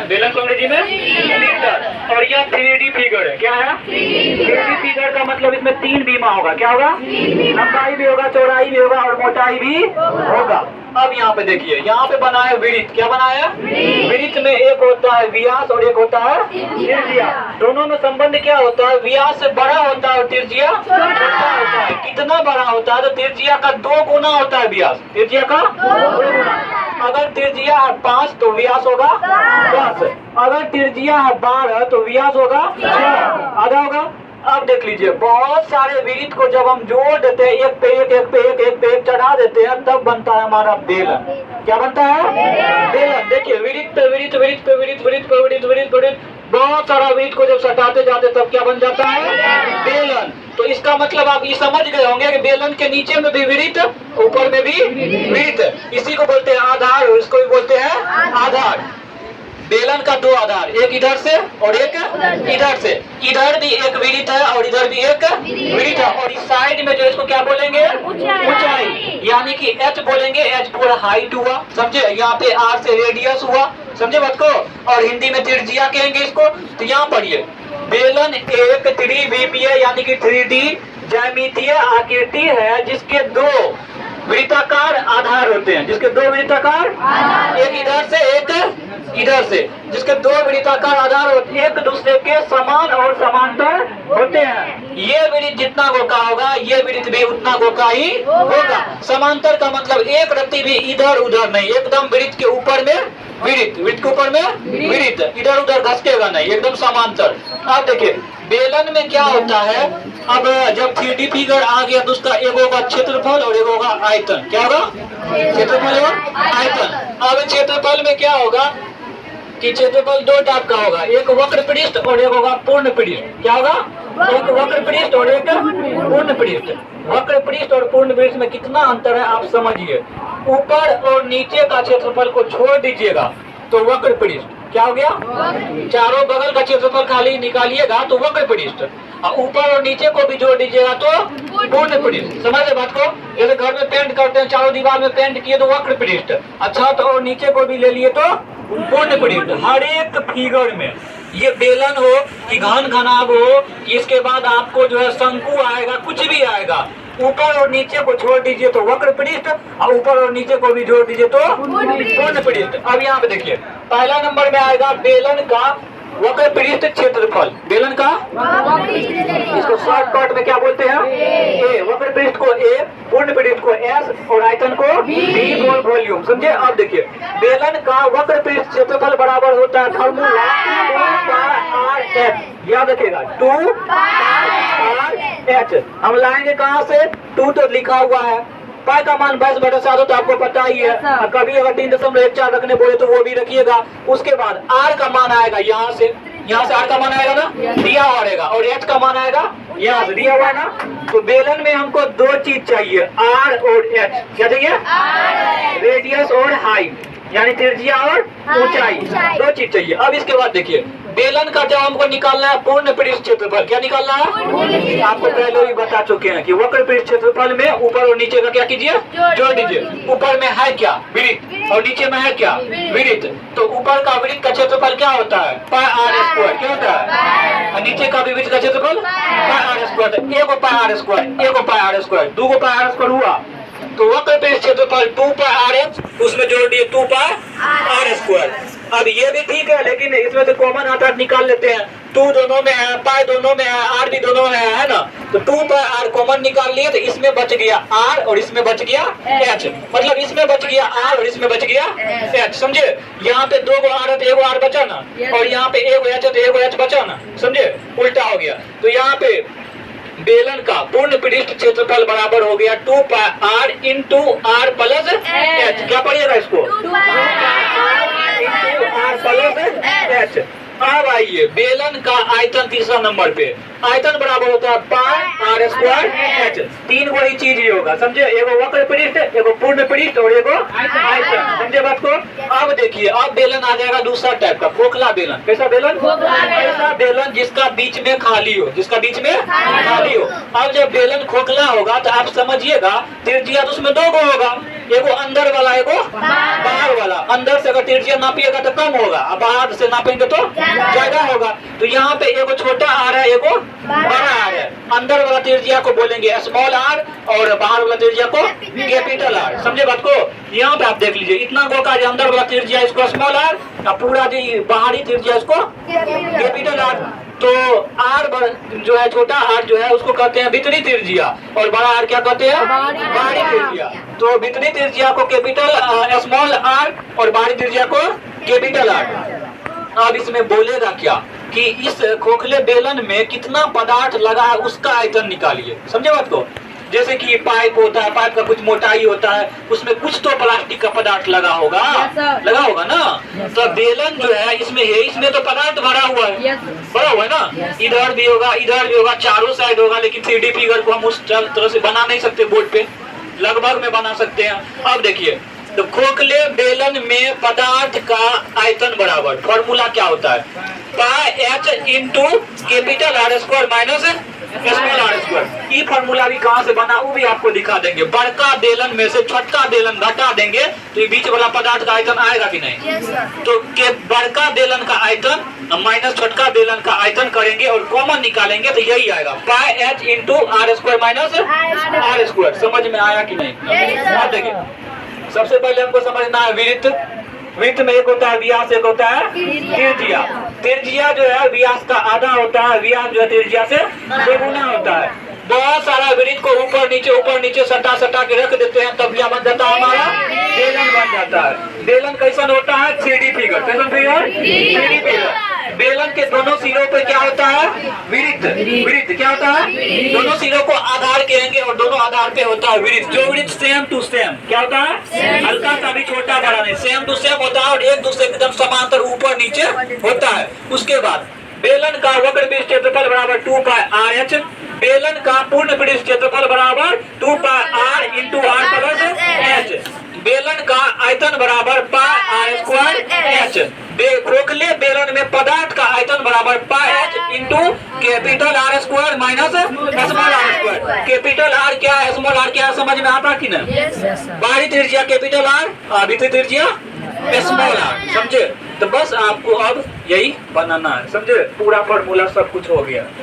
बेलन को अंग्रेजी में सिलेंडर। और यह 3D फिगर है। क्या है? 3D फिगर का मतलब इसमें 3 बीमा होगा। क्या होगा? लंबाई भी होगा, चौड़ाई भी होगा और मोटाई भी होगा। अब यहाँ पे देखिए, यहाँ पे बना है वृत्त। क्या बना है? वृत्त में एक होता है व्यास और एक होता है त्रिज्या। दोनों में संबंध क्या होता है? व्यास से बड़ा होता है और त्रिज्या छोटा होता है। कितना बड़ा होता है? तो त्रिज्या का 2 गुना होता है व्यास। त्रिज्या का 2 गुना। अगर त्रिज्या है 5 तो व्यास होगा 10। अगर त्रिज्या है 12 तो व्यास होगा 6। आधा होगा। अब देख लीजिए, बहुत सारे वृत्त को जब हम जोड़ देते हैं, एक पे एक, एक पे एक, एक पे एक चढ़ा देते हैं, तब बनता है हमारा बेलन। क्या बनता है? बेलन। देखिए, वृत्त पे वृत्त, वृत्त पे वृत्त, वृत्त पे वृत्त, वृत्त पे वृत्त, बहुत सारा वृत्त को जब सटाते जाते तब क्या बन जाता है? बेलन। तो इसका मतलब आप ये समझ गए होंगे कि बेलन के नीचे में भी वृत्त, ऊपर में भी वृत्त। इसी को बोलते हैं आधार, और इसको भी बोलते हैं आधार। बेलन का 2 आधार, एक इधर से और एक इधर से। इधर भी एक वृत्त है और इधर भी एक वृत्त है। और इस साइड में जो इसको क्या बोलेंगे? ऊंचाई। यानी कि एच बोलेंगे। एच पूरा हाइट हुआ, समझे? यहाँ पे आर से रेडियस हुआ, समझे बात को? और हिंदी में त्रिज्या कहेंगे इसको। तो यहाँ पढ़िए, बेलन एक त्रिविमीय यानी कि 3D ज्यामितीय आकृति है जिसके 2 वृत्ताकार आधार होते हैं। जिसके 2 वृत्ताकार, एक इधर से एक इधर से, जिसके 2 वृत्ताकार आधार एक दूसरे के समान और समांतर होते हैं। ये वृत्त जितना गोका होगा, ये वृत्त भी उतना गोका ही होगा। समांतर का मतलब एक रत्ती भी इधर उधर नहीं, एकदम वृत्त के ऊपर में वृत्त, वृत्त के ऊपर में वृत्त, इधर उधर घसकेगा नहीं, एकदम समांतर। अब देखिए, बेलन में क्या होता है? अब जब 3D फिगर आ गया तो उसका एक होगा क्षेत्रफल और एक होगा आयतन। क्या होगा? क्षेत्रफल और आयतन। अब क्षेत्रफल में क्या होगा कि क्षेत्रफल 2 टाइप का होगा, एक वक्र पृष्ठ और एक होगा पूर्ण पृष्ठ। क्या होगा? एक वक्र पृष्ठ और एक पूर्ण पृष्ठ। वक्र पृष्ठ और पूर्ण पृष्ठ में कितना अंतर है आप समझिए। ऊपर और नीचे का क्षेत्रफल को छोड़ दीजिएगा तो वक्र पृष्ठ। क्या हो गया? चारों बगल का क्षेत्रफल खाली निकालिएगा तो वक्र पृष्ठ। ऊपर और नीचे को भी जोड़ दीजिएगा तो पूर्ण पृष्ठ। समझ रहे बात को? जैसे घर में पेंट करते हैं, चारों दीवार में पेंट किए तो वक्र पृष्ठ। अच्छा, तो और नीचे को भी ले लिए तो पूर्ण पृष्ठ। हर एक फिगर में, ये बेलन हो कि घन घनाभ हो कि इसके बाद आपको जो है शंकु आएगा, कुछ भी आएगा, ऊपर और नीचे को छोड़ दीजिए तो वक्र पृष्ठ और ऊपर और नीचे को भी जोड़ दीजिए तो पूर्ण पृष्ठ। अब यहाँ पे देखिए, पहला नंबर में आएगा बेलन का वक्र पृष्ठ क्षेत्रफल। बेलन का, इसको शॉर्टकट में क्या बोलते हैं? ए। वक्र पृष्ठ को ए, पूर्ण पृष्ठ को एस और आयतन को बी और वॉल्यूम। समझे? अब देखिए, बेलन का वक्र पृष्ठ क्षेत्रफल बराबर होता है फॉर्मूला 2πr/h। याद रखेगा, 2πr/h। हम लाएंगे कहाँ से? 2 तो लिखा हुआ है, पाई का मान 22/7 हो तो आपको पता ही है। कभी अगर 3.14 रखने बोले तो वो भी रखिएगा। उसके बाद आर का मान आएगा यहाँ से, यहाँ से आर का मान आएगा ना, दिया हुआ रहेगा, और एच का मान आएगा यहाँ से, दिया हुआ है ना। तो बेलन में हमको 2 चीज चाहिए, आर और एच। क्या चाहिए? रेडियस और हाइट, यानी त्रिज्या और ऊंचाई, 2 चीज चाहिए। अब इसके बाद देखिए, बेलन का जब हमको निकालना है पूर्ण पृष्ठ क्षेत्रफल। क्या निकालना है? आपको पहले भी बता चुके हैं कि वक्र पृष्ठ क्षेत्रफल में ऊपर और नीचे का क्या कीजिए? जोड़ दीजिए। ऊपर में है क्या? वृत्त, और नीचे में है क्या? वृत्त। तो ऊपर का वृत्त का क्षेत्रफल क्या होता है? πr²। क्या होता है? और नीचे का भी वृत्त का क्षेत्रफल πr²। एक πr², एक πr², 2 πr² हुआ। तो वक्र पृष्ठ क्षेत्रफल 2πr, उसमें जोड़ दिए 2πr²। अब ये भी ठीक है, लेकिन इसमें से कॉमन आता निकाल लेते हैं। 2 दोनों में है, पाई दोनों में है, आर भी दोनों में है ना। तो 2πr कॉमन निकाल लिए तो इसमें बच गया आर और इसमें बच गया एच। मतलब इसमें बच गया आर और इसमें बच गया एच। समझे? यहाँ पे 2 आर है तो 1 आर बचा ना, और यहाँ पे 1 एच है तो 1 एच बचा ना। समझे? उल्टा हो गया। तो यहाँ पे बेलन का पूर्ण पृष्ठ क्षेत्रफल बराबर हो गया 2πr × r+h। क्या पढ़िएगा इसको? 2πr × r+h। अब आइए बेलन का आयतन तीसरा नंबर पे। आयतन बराबर होता है πr²h। 3 वही चीज ही होगा, समझे? एगो वक्र पृष्ठ, एगो पूर्ण पृष्ठ और एगो आयतन। समझे बात को? अब देखिए, अब बेलन आ जाएगा दूसरा टाइप का, खोखला बेलन। कैसा बेलन? ऐसा बेलन जिसका बीच में खाली हो, जिसका बीच में खाली हो। अब जब बेलन खोखला होगा तो आप समझिएगा त्रिज्या तो उसमें 2 गो होगा, एगो अंदर वाला एगो बाहर वाला। अंदर से अगर त्रिज्या नापिएगा तो कम होगा, और बाहर से नापेंगे तो ज्यादा होगा। तो यहाँ पे एगो छोटा आर है, एगो बड़ा आर है। अंदर वाला त्रिज्या को बोलेंगे स्मॉल आर और बाहर वाला त्रिज्या को कैपिटल आर। समझे बात को? यहाँ पे आप देख लीजिए, इतना गो का जो अंदर वाला त्रिज्या इसको स्मॉल आर, और पूरा जो बाहरी त्रिज्या इसको कैपिटल आर। तो आर जो है, छोटा आर जो है उसको कहते हैं भीतरी त्रिज्या, और बड़ा आर क्या कहते हैं? बाहरी त्रिज्या। तो भीतरी त्रिज्या को कैपिटल स्मॉल आर और बाहरी त्रिज्या को कैपिटल आर। अब इसमें बोलेगा क्या कि इस खोखले बेलन में कितना पदार्थ लगा है उसका आयतन निकालिए। समझे बात को? जैसे कि पाइप होता है, पाइप का कुछ मोटाई होता है, उसमें कुछ तो प्लास्टिक का पदार्थ लगा होगा, लगा होगा ना। तो बेलन जो है इसमें है, इसमें तो पदार्थ भरा हुआ है, भरा हुआ है ना। इधर भी होगा, इधर भी होगा, चारों साइड होगा, लेकिन 3D फिगर को हम उस तरह से बना नहीं सकते बोर्ड पे, लगभग में बना सकते हैं। अब देखिए, तो खोखले बेलन में पदार्थ का आयतन बराबर, फॉर्मूला क्या होता है? Pi h into capital R square minus small r square. ये फॉर्मूला भी कहाँ से बना वो भी आपको दिखा देंगे। बड़का बेलन में से छोटका बेलन घटा देंगे तो ये बीच वाला पदार्थ का आयतन आएगा कि नहीं? तो के बड़का बेलन का आयतन माइनस छोटका बेलन का आयतन करेंगे और कॉमन निकालेंगे तो यही आएगा, pi h into r square minus r square. समझ में आया कि नहीं? अब देखिए, सबसे पहले हमको समझना है वृत्त। वृत्त में एक होता है व्यास, एक होता है त्रिज्या। त्रिज्या जो है व्यास का आधा होता है, व्यास जो है त्रिज्या से दोगुना होता है। बहुत सारा वृत्त को ऊपर नीचे सटा के रख देते हैं, तब क्या बन जाता है? हमारा बेलन बन जाता है। बेलन कैसन होता है? 3D figure. कैसन फिगर? 3D figure. बेलन के दोनों सिरों पे क्या होता है? वृत्त। वृत्त क्या होता है? दोनों सिरों को आधार कहेंगे और दोनों आधार पे होता है वृत्त। जो वृत्त सेम टू सेम क्या होता है? हल्का सा भी छोटा बड़ा नहीं, सेम टू सेम होता है और एक दूसरे के एकदम समांतर ऊपर नीचे होता है। उसके बाद बेलन का वक्र पृष्ठ क्षेत्रफल बराबर 2 पाई आर एच। बेलन का पूर्ण पृष्ठ क्षेत्रफल बराबर 2 pi r into r plus h. बेलन का आयतन बराबर पाई आर स्क्वायर एच। खोखले बेलन में पदार्थ का आयतन बराबर pi h into capital R square minus small r square. Capital R क्या है, स्मॉल आर क्या है, समझ में आता कि नहीं? बाहरी त्रिज्या कैपिटल आर, भीतरी त्रिज्या स्मॉल आर। समझे? तो बस आपको अब यही बनाना है। समझे? पूरा फॉर्मूला सब कुछ हो गया।